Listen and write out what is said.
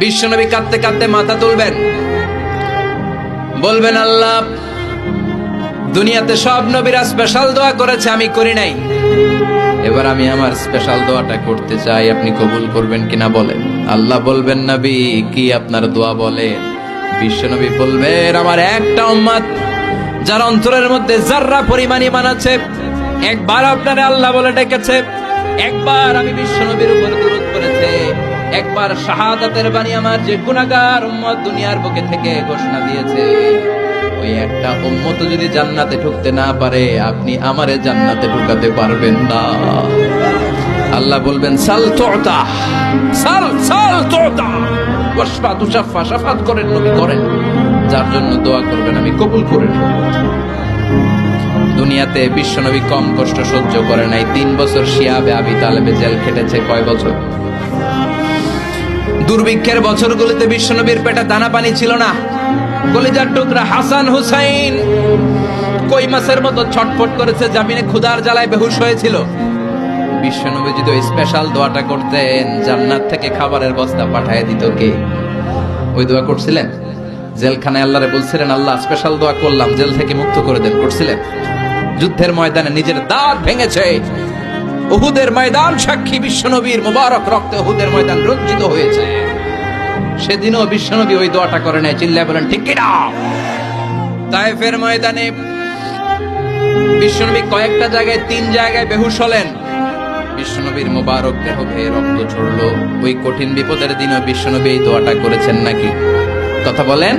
বিশ্বনবী কাঁদতে কাঁদতে মাথা তুলবেন, বলবেন আল্লাহ, দুনিয়াতে সব নবীরা স্পেশাল দোয়া করেছে, আমি করি নাই, এবার আমি আমার স্পেশাল দোয়াটা করতে চাই, আপনি কবুল করবেন কিনা বলেন। আল্লাহ বলবেন, নবী কি আপনার দোয়া বলেন? বিশ্বনবী বলবেন, আমার একটা উম্মত যার অন্তরের মধ্যে যাররা পরিমাণ ঈমান আছে, একবার আপনারে আল্লাহ বলে ডেকেছে, একবার আমি বিশ্বনবীর উপর দুরূদ পড়েছে, একবার শাহাদাতের বাণী আমার যে গুনাহগার উম্মত দুনিয়ার বুকে থেকে ঘোষণা দিয়েছে, ওই একটা উম্মত যদি জান্নাতে ঢুকতে না পারে, আপনি আমারে জান্নাতে ঢুকাতে পারবেন না। আল্লাহ বলবেন, সাল তুতা, সাল সাল তুতা, ওয়াশফা তুশাফা, শাফাত করেন নবী করেন, যার জন্য দোয়া করবেন আমি কবুল করে নেব। দুনিয়াতে বিশ্বনবী কম কষ্ট সহ্য করে নাই। 3 বছর শিয়াবে আবি তালেবে জেল খেটেছে। কয় বছর? দুর্ভিক্ষের বছরগুলোতে বিশ্বনবীর পেটে দানা পানি ছিল না। কলিজার টুকরা হাসান হুসাইন কই মাছের মতো ছটফট করেছে, জামিনে ক্ষুধার জ্বালায় বেহুশ হয়েছিল। বিশ্বনবী যদি ওই স্পেশাল দোয়াটা করতেন, জান্নাত থেকে খাবারের বস্তা পাঠিয়ে দিত কে? ওই দোয়া করছিলেন? জেলখানায় আল্লাহরে বলছিলেন, আল্লাহ স্পেশাল দোয়া করলাম, জেল থেকে মুক্ত করে দেন, করছিলেন? যুদ্ধের ময়দানে নিজের দাঁত ভেঙেছে, উহুদের ময়দান সাক্ষী, বিশ্বনবীর মুবারক রক্তে উহুদের ময়দান রঞ্জিত হয়েছে। সেদিনও বিশ্বনবী ওই দোয়াটা করে নাই। চিল্লায় বলেন ঠিক কিনা? তায়েফের ময়দানে বিশ্বনবী কয়েকটা জায়গায়, 3 জায়গায় বেহুশ হলেন। বিশ্বনবীর মুবারক দেহ বেয়ে রক্ত ঝরলো। ওই কঠিন বিপদের দিনও বিশ্বনবী এই দোয়াটা করেছেন নাকি? কথা বলেন।